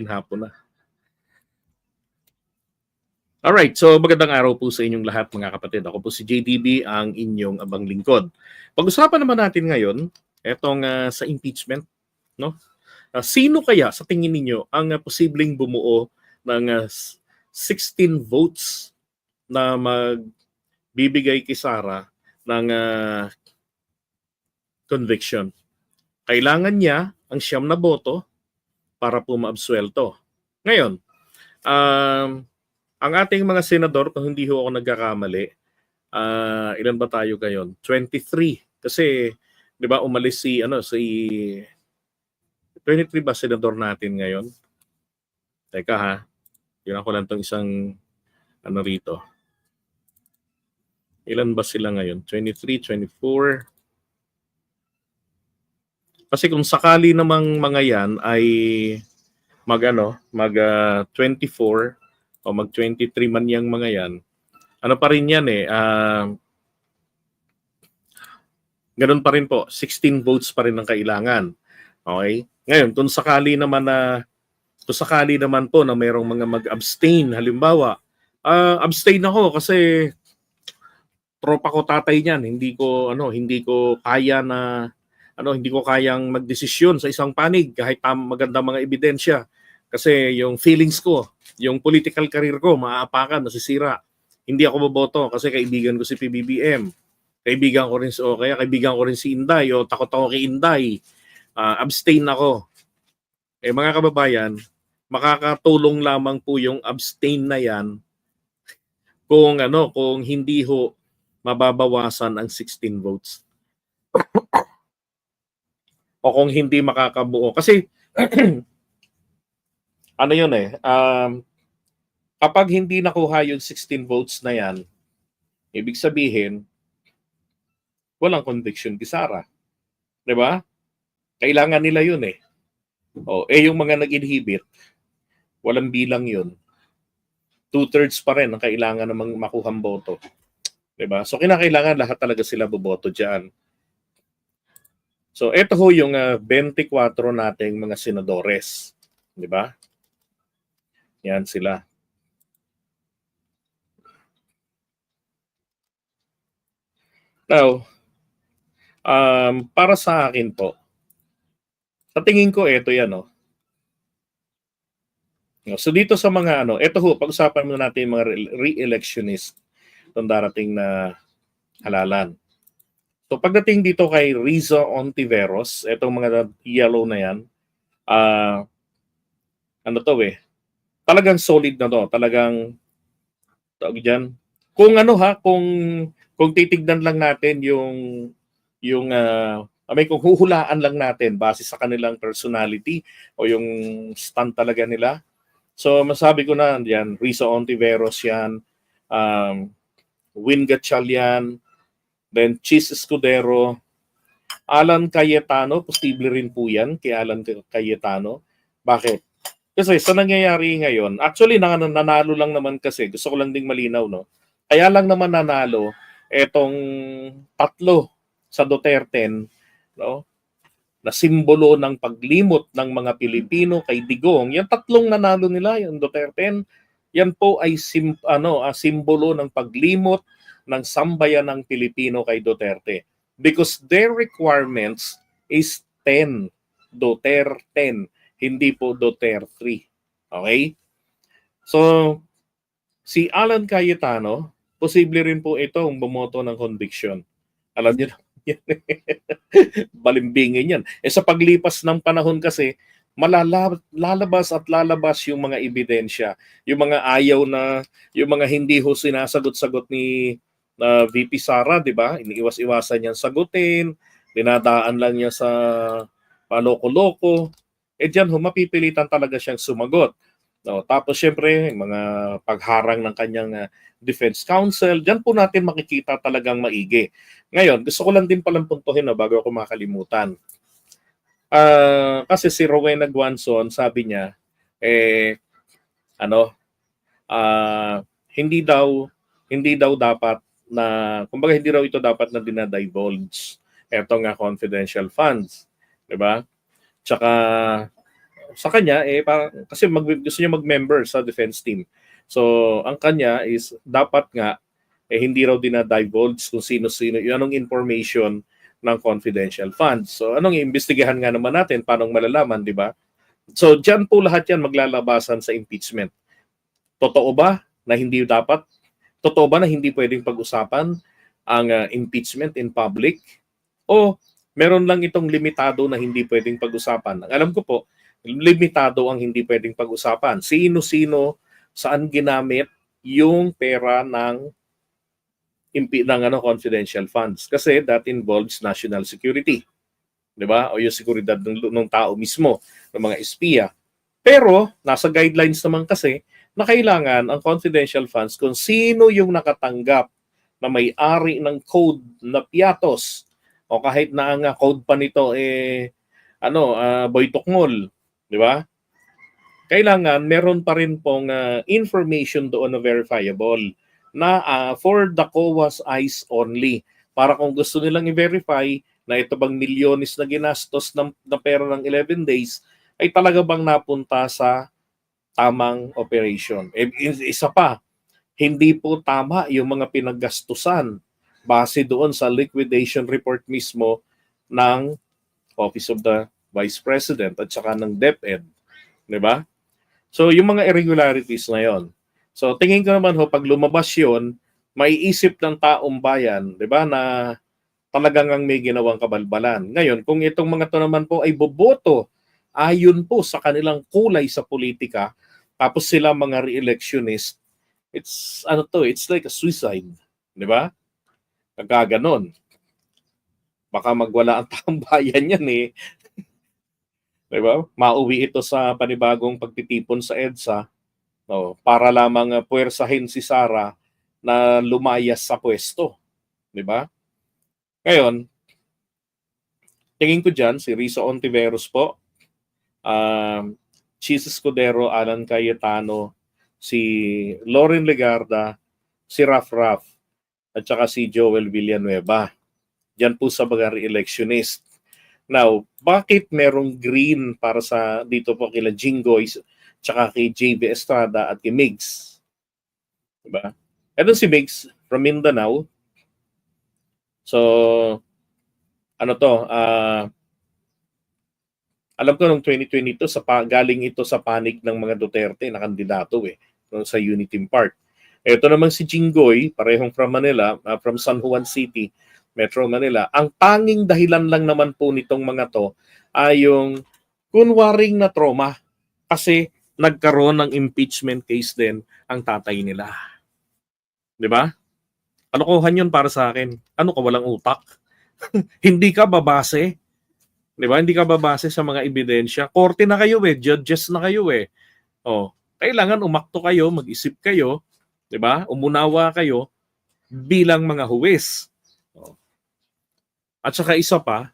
Hapon na. Alright, so magandang araw po sa inyong lahat mga kapatid. Ako po si JDB, ang inyong abang lingkod. Pag-usapan naman natin ngayon, etong sa impeachment. No? Sino kaya sa tingin ninyo ang posibleng bumuo ng 16 votes na magbibigay kay Sara ng conviction? Kailangan niya ang 9 na boto para po maabsuelto. Ngayon, ang ating mga senador, kung hindi ho ako nagkakamali, ilan ba tayo ngayon? 23. Kasi, di ba, umalis si 23 ba senador natin ngayon? Teka ha, yun ako lang tong isang rito. Ilan ba sila ngayon? 23, 24. Kasi kung sakali namang mga yan ay mag 24 o mag 23 man yang mga yan, ano pa rin yan ganun pa rin po, 16 votes pa rin ang kailangan. Okay? Ngayon, kung sakali naman po na mayroong mga mag-abstain, halimbawa, abstain ako kasi tropa ko tatay niyan, hindi ko kayang magdesisyon sa isang panig kahit maganda mga ebidensya. Kasi yung feelings ko, yung political career ko, maaapakan, nasisira. Hindi ako boboto kasi kaibigan ko si PBBM. Kaibigan ko rin si Inday o takot ako kay Inday. Abstain ako. Mga kababayan, makakatulong lamang po yung abstain na yan kung hindi ho mababawasan ang 16 votes. O kung hindi makakabuo. Kasi kapag hindi nakuha yung 16 votes na yan, ibig sabihin, walang conviction kay Sara. Diba? Kailangan nila yun yung mga nag-inhibit, walang bilang yun. 2/3 pa rin ang kailangan namang makuhang boto. Diba? So kinakailangan lahat talaga sila boboto dyan. So ito ho yung 24 nating mga senadores. Diba? Yan sila. Now, para sa akin po, sa tingin ko ito yan So dito sa mga ito ho, pag-usapan muna natin yung mga re-electionist itong darating na halalan. So pagdating dito kay Rizzo Ontiveros, itong mga yellow na yan, talagang solid na to, talagang tawag diyan. Kung kung titignan lang natin kung huhulaan lang natin base sa kanilang personality o yung stand talaga nila. So masabi ko na yan, Rizzo Ontiveros yan, Win Gatchalian, then Chis Escudero, Alan Cayetano, posible rin po yan kay Alan Cayetano. Bakit? Kasi sa nangyayari ngayon, actually nanalo lang naman kasi, gusto ko lang ding malinaw, kaya lang naman nanalo etong tatlo sa Duterte, na simbolo ng paglimot ng mga Pilipino kay Digong. Yung tatlong nanalo nila, yung Duterte, yan po ay simbolo ng paglimot ng sambayan ng Pilipino kay Duterte. Because their requirements is 10. Duterte, hindi po Duterte. Okay? So, si Alan Cayetano, posible rin po itong bumoto ng conviction. Alam niyo balimbingin yan. Sa paglipas ng panahon kasi, lalabas yung mga ebidensya. Yung mga yung mga hindi ho sinasagot-sagot ni VP Sara, di ba? Iniiwas-iwasan niyang sagutin, dinadaan lang niya sa paloko-loko. Diyan mapipilitan talaga siyang sumagot. Tapos syempre, mga pagharang ng kanyang defense counsel, diyan po natin makikita talagang maigi. Ngayon, gusto ko lang din palang puntuhin bago ako makalimutan. Kasi si Rowena Guanzon, sabi niya, hindi daw dapat na, kumbaga hindi raw ito dapat na dinadivulge etong confidential funds. Diba? Tsaka, sa kanya, kasi gusto niya mag-member sa defense team. So, ang kanya is dapat nga, hindi raw dinadivulge kung sino-sino, yung anong information ng confidential funds. So, anong iimbestigahan nga naman natin, paano malalaman, di ba? So, dyan po lahat yan maglalabasan sa impeachment. Totoo ba na hindi dapat? Totoo ba na hindi pwedeng pag-usapan ang impeachment in public? O meron lang itong limitado na hindi pwedeng pag-usapan? Ang alam ko po, limitado ang hindi pwedeng pag-usapan. Sino-sino, saan ginamit yung pera ng confidential funds. Kasi that involves national security. Di ba? O yung seguridad ng tao mismo, ng mga espiya. Pero, nasa guidelines naman kasi na kailangan ang confidential funds kung sino yung nakatanggap na may-ari ng code na piatos o kahit na ang code pa nito Boy Tokmol, di ba? Kailangan meron pa rin pong information doon na verifiable na for the COA's eyes only. Para kung gusto nilang i-verify na ito bang milyones na ginastos na pera ng 11 days ay talaga bang napunta sa tamang operation. Isa pa, hindi po tama yung mga pinaggastusan base doon sa liquidation report mismo ng Office of the Vice President at saka ng DepEd. Di ba? So, yung mga irregularities na yon. So, tingin ko naman pag lumabas yun, maiisip ng taong bayan, di ba, na talagang ang may ginawang kabalbalan. Ngayon, kung itong mga to naman po ay boboto ayon po sa kanilang kulay sa politika, tapos sila mga re-electionist, it's like a suicide, di ba? Nagkaganon. Baka magwala ang taong bayan yan eh. Di ba? Mauwi ito sa panibagong pagtitipon sa EDSA, no, para lamang puwersahin si Sara na lumayas sa pwesto. Di ba? Ngayon, tingin ko dyan, si Rizzo Ontiveros po, Chis Escudero, Alan Cayetano, si Loren Legarda, si Raf, at saka si Joel Villanueva. Diyan po sa mga re-electionist. Now, bakit merong green para sa dito po kila Jinggoy, tsaka kay JB Estrada at kay Migs? Diba? Ito si Migs from Mindanao. So, alam ko noong 2022, galing ito sa panig ng mga Duterte na kandidato sa Unity Park. Ito naman si Jinggoy, parehong from Manila, from San Juan City, Metro Manila. Ang tanging dahilan lang naman po nitong mga to ay yung kunwaring na trauma kasi nagkaroon ng impeachment case din ang tatay nila. Di ba? Kalokohan yun para sa akin. Ano ka, walang utak? Hindi ka babase. Di ba? Hindi ka babase sa mga ebidensya. Korte na kayo judges na kayo kailangan umakto kayo, mag-isip kayo, di ba? Umunawa kayo bilang mga huwes. At saka isa pa,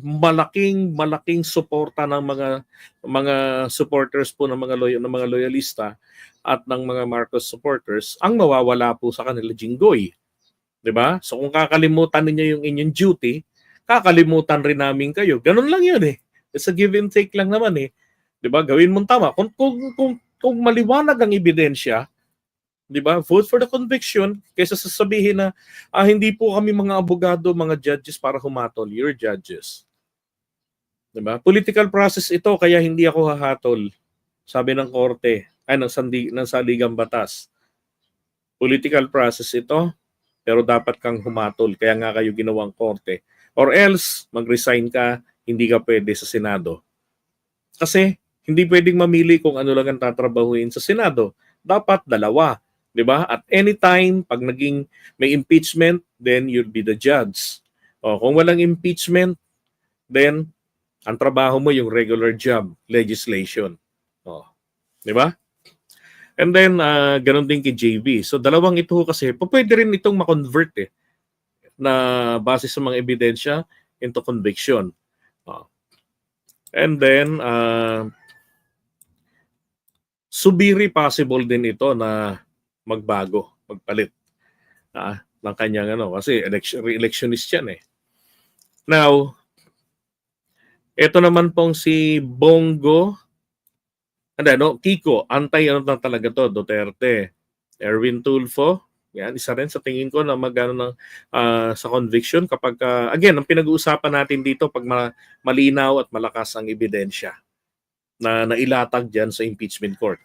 malaking suporta ng mga supporters po ng mga loyalista at ng mga Marcos supporters ang mawawala po sa kanila, Jinggoy. 'Di ba? So kung kakalimutan niyo yung inyong duty, kakalimutan rin namin kayo. Ganun lang 'yun eh. It's a give and take lang naman eh. 'Di ba? Gawin mong tama. Kung maliwanag ang ebidensya, 'di ba? Vote for the conviction kaysa sasabihin na hindi po kami mga abogado, mga judges para humatol. You're judges. 'Di ba? Political process ito kaya hindi ako hahatol. Sabi ng korte, ng saligang batas. Political process ito, pero dapat kang humatol. Kaya nga kayo ginawang korte. Or else, mag-resign ka, hindi ka pwede sa Senado. Kasi hindi pwedeng mamili kung ano lang ang tatrabahuin sa Senado. Dapat dalawa. Diba? At anytime, pag naging may impeachment, then you'll be the judge. Kung walang impeachment, then ang trabaho mo yung regular job, legislation. Diba? And then, ganun din kay JB. So, dalawang ito kasi, pwede rin itong makonvert na base sa mga ebidensya into conviction. And then, subiri possible din ito na magbago, magpalit ng kanyang kasi re-electionist yan eh. Now, Ito naman pong si Bongo, Kiko, antay na talaga to, Duterte. Erwin Tulfo, yan, isa rin sa tingin ko na magano ng sa conviction kapag, again, ang pinag-uusapan natin dito pag malinaw at malakas ang ebidensya na nailatag dyan sa impeachment court.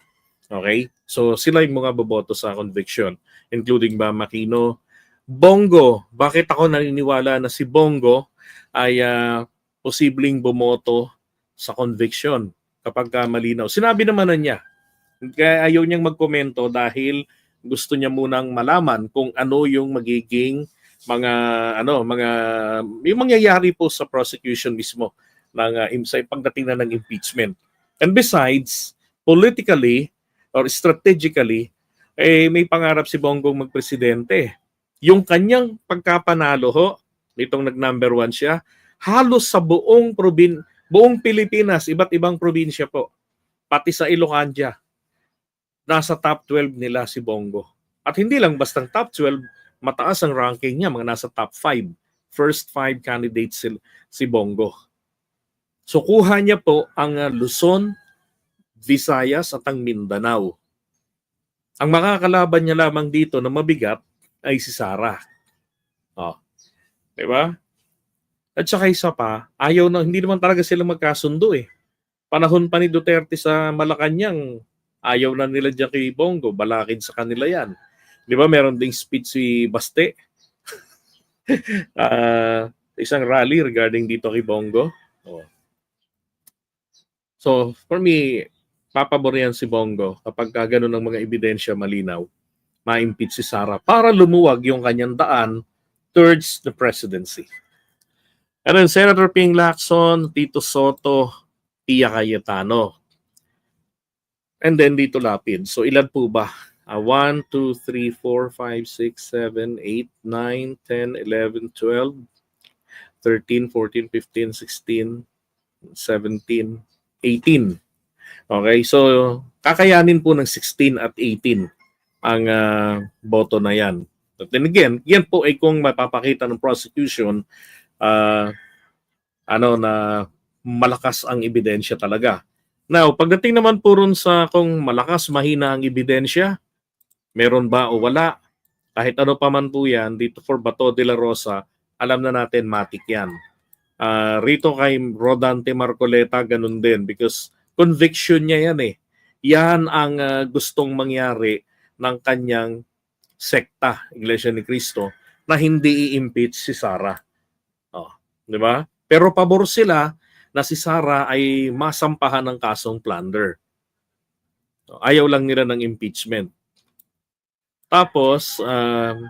Okay? So sila yung mga boboto sa conviction, including Bam Aquino. Bongo, bakit ako naniniwala na si Bongo ay posibleng bumoto sa conviction kapag malinaw? Sinabi naman na niya, kaya ayaw niyang magkomento dahil gusto niya munang malaman kung ano yung magiging mga yung mangyayari po sa prosecution mismo ng sa pagdating na ng impeachment. And besides, politically or strategically, may pangarap si Bongbong magpresidente. Yung kanyang pagkapanalo nitong nag-number 1 siya, halos sa buong Pilipinas, iba't ibang probinsya po, pati sa Ilocania, nasa top 12 nila si Bongo. At hindi lang bastang top 12, mataas ang ranking niya, mga nasa top 5. First 5 candidates si Bongo. So kuha niya po ang Luzon, Visayas at ang Mindanao. Ang makakalaban niya lamang dito na mabigat ay si Sara. Di ba? At saka isa pa, hindi naman talaga sila magkasundo eh. Panahon pa ni Duterte sa Malacanang, ayaw na nila dyan kay Bongo, balakid sa kanila yan. Di ba meron ding speech si Baste? Isang rally regarding dito kay Bongo. So for me, papabor yan si Bongo kapag ganun ang mga ebidensya malinaw, ma-impeach si Sara para lumuwag yung kanyang daan towards the presidency. And then Senator Ping Lacson, Tito Soto, Tia Cayetano. And then dito Lapid. So ilan po ba? 1, 2, 3, 4, 5, 6, 7, 8, 9, 10, 11, 12, 13, 14, 15, 16, 17, 18. Okay, so kakayanin po ng 16 at 18 ang boto na yan. But then again, yan po ay kung mapapakita ng prosecution na malakas ang ebidensya talaga. Now, pagdating naman po rin sa kung malakas, mahina ang ebidensya, meron ba o wala, kahit ano pa man po yan, dito for Bato de la Rosa, alam na natin, matik yan. Rito kay Rodante Marcoleta, ganun din, because conviction niya yan eh. Yan ang gustong mangyari ng kanyang sekta, Iglesia ni Cristo, na hindi i-impeach si Sara. Di ba? Pero pabor sila na si Sara ay masampahan ng kasong plunder. Ayaw lang nila ng impeachment. Tapos, nasaan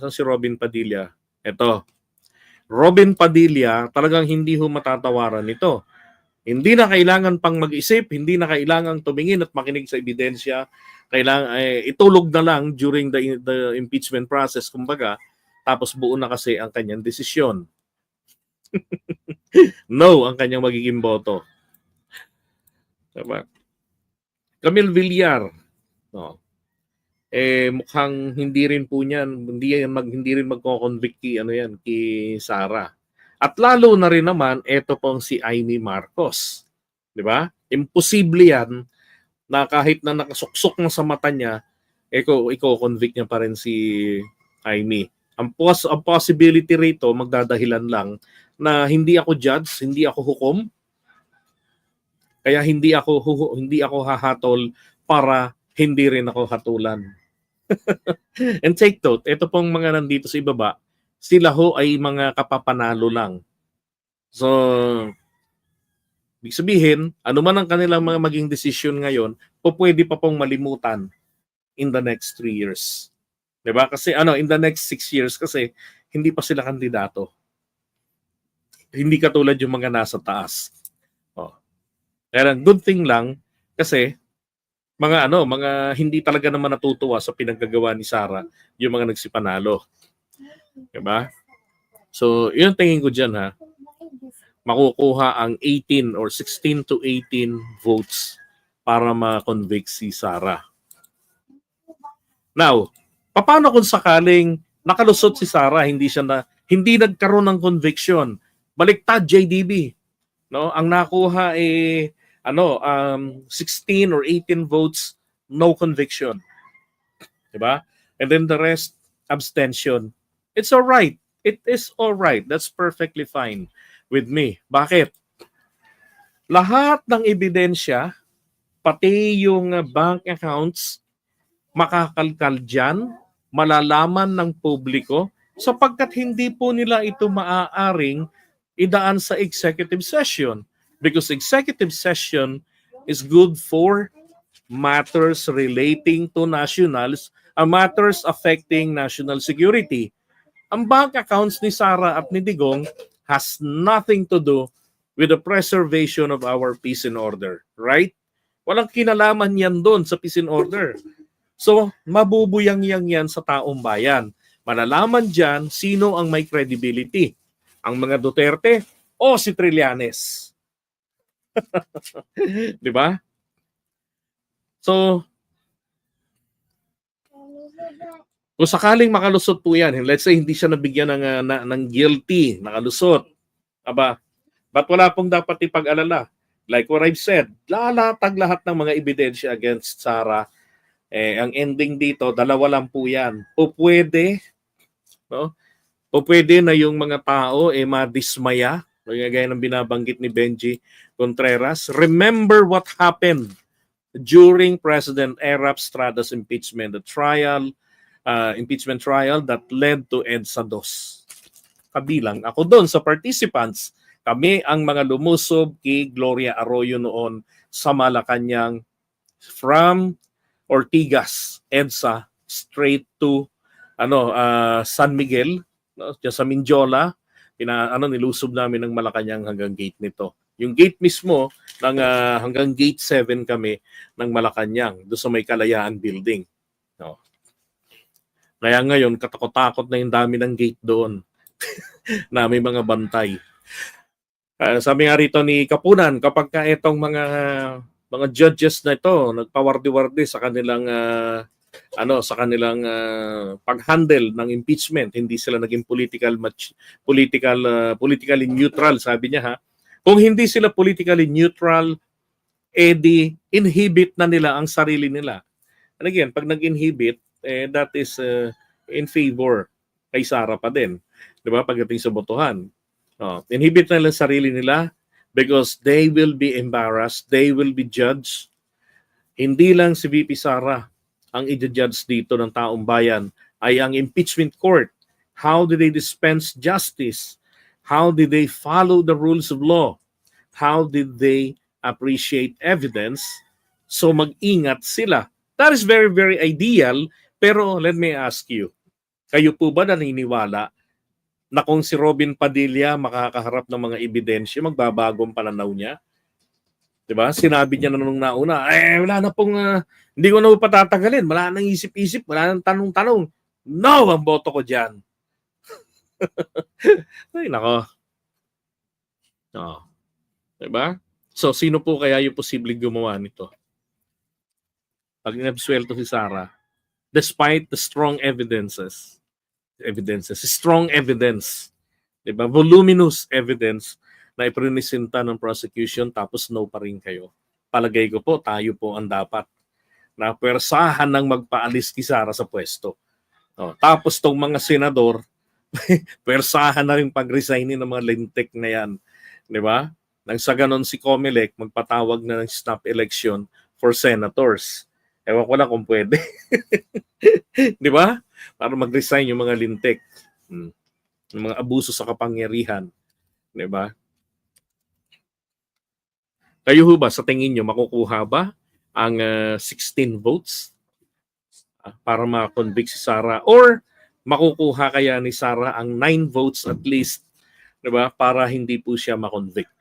si Robin Padilla? Ito. Robin Padilla, talagang hindi matatawaran nito. Hindi na kailangan pang mag-isip, hindi na kailangan tumingin at makinig sa ebidensya. Kailangan itulog na lang during the impeachment process, kumbaga, tapos buo na kasi ang kanyang desisyon. No ang kanyang magiging boto. Diba? Camille Villar, mukhang hindi rin po niyan, hindi rin magko-convict ki Sara. At lalo na rin naman ito pong si Amy Marcos. 'Di ba? Imposible yan na kahit na nakasuksok na sa mata niya, iko-convict niya pa rin si Amy. Ang possibility rito, magdadahilan lang na hindi ako judge, hindi ako hukom. Kaya hindi ako hahatol para hindi rin ako hatulan. And take note, ito pong mga nandito sa ibaba, sila ay mga kapapanalo lang. So, ibig sabihin, ano man ang kanilang mga maging desisyon ngayon, pwede pa pong malimutan in the next 3 years. Diba? Kasi in the next 6 years kasi hindi pa sila kandidato. Hindi katulad yung mga nasa taas. Kaya good thing lang kasi mga hindi talaga naman natutuwa sa pinaggagawa ni Sara yung mga nagsipanalo. Diba? So, yun tingin ko diyan ha. Makukuha ang 18 or 16 to 18 votes para ma-convict si Sara. Now, paano kung sakaling nakalusot si Sara, hindi Hindi nagkaroon ng conviction. Baliktad, JDB. No? Ang nakuha 16 or 18 votes, no conviction. Diba? And then the rest, abstention. It's all right. It is all right. That's perfectly fine with me. Bakit? Lahat ng ebidensya, pati yung bank accounts, makakalkal dyan, malalaman ng publiko, sapagkat hindi po nila ito maaaring idaan sa executive session. Because executive session is good for matters relating to nationals, matters affecting national security. Ang bank accounts ni Sara at ni Digong has nothing to do with the preservation of our peace and order, right? Walang kinalaman yan doon sa peace and order. So, mabubuyang-yang yan sa taong bayan. Malalaman dyan sino ang may credibility. Ang mga Duterte o si Trillanes. Di ba? So, kung sakaling makalusot po yan, let's say hindi siya nabigyan ng guilty, nakalusot. Aba, ba't wala pong dapat ipag-alala? Like what I've said, lalatag lahat ng mga ebidensya against Sara. Ang ending dito, dalawa lang po yan. O pwede, no? O pwede na yung mga tao madismaya, gaya ng binabanggit ni Benji Contreras. Remember what happened during President Erap Estrada's impeachment, the trial, impeachment trial that led to EDSA 2. Kabilang ako doon sa participants. Kami ang mga lumusob kay Gloria Arroyo noon sa Malacanang from Ortigas, EDSA, straight to San Miguel, no, sa Mindiola. Nilusob namin ng Malacanang hanggang gate nito. Yung gate mismo, hanggang gate 7 kami ng Malacanang, doon sa may Kalayaan building. No. Kaya ngayon, katakot-takot na yung dami ng gate doon na may mga bantay. Sabi nga rito ni Kapunan, kapag ka itong mga judges na ito nagpawardi-wardi sa kanilang pag-handle ng impeachment, hindi sila naging politically neutral, sabi niya ha. Kung hindi sila politically neutral, di inhibit na nila ang sarili nila. And again, pag nag-inhibit, that is in favor kay Sara pa din. 'Di ba? Pagdating sa botohan. Inhibit na lang sarili nila because they will be embarrassed, they will be judged. Hindi lang si VP Sara ang i-judge dito ng taong bayan, ay ang impeachment court. How did they dispense justice? How did they follow the rules of law? How did they appreciate evidence? So mag-ingat sila. That is very, very ideal. Pero let me ask you, kayo po ba naniniwala na kung si Robin Padilla makakaharap ng mga ebidensya, magbabagong pananaw niya? Diba? Sinabi niya na nung nauna, wala na pong, hindi ko na patatagalin, wala nang isip-isip, wala nang tanong-tanong. No, ang boto ko dyan. Ay, nako. Diba? So, sino po kaya yung posibleng gumawa nito? Pag inabsuelto si Sara, despite the strong evidence, strong evidence, diba? Voluminous evidence na iprinisinta ng prosecution tapos no pa rin kayo. Palagay ko po, tayo po ang dapat na pwersahan ng magpaalis kay Sara sa pwesto. Tapos tong mga senador, pwersahan na rin pag-resignin ng mga lintik na yan. Diba? Nang sa ganon si Comelec, magpatawag na ng snap election for senators. Ewan ko lang kung pwede. Diba? Para mag-resign yung mga lintik. Yung mga abuso sa kapangyarihan. Diba? Kayo ho ba, sa tingin nyo, makukuha ba ang 16 votes para ma-convict si Sara? Or makukuha kaya ni Sara ang 9 votes at least, diba, para hindi po siya ma-convict?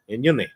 Yun eh.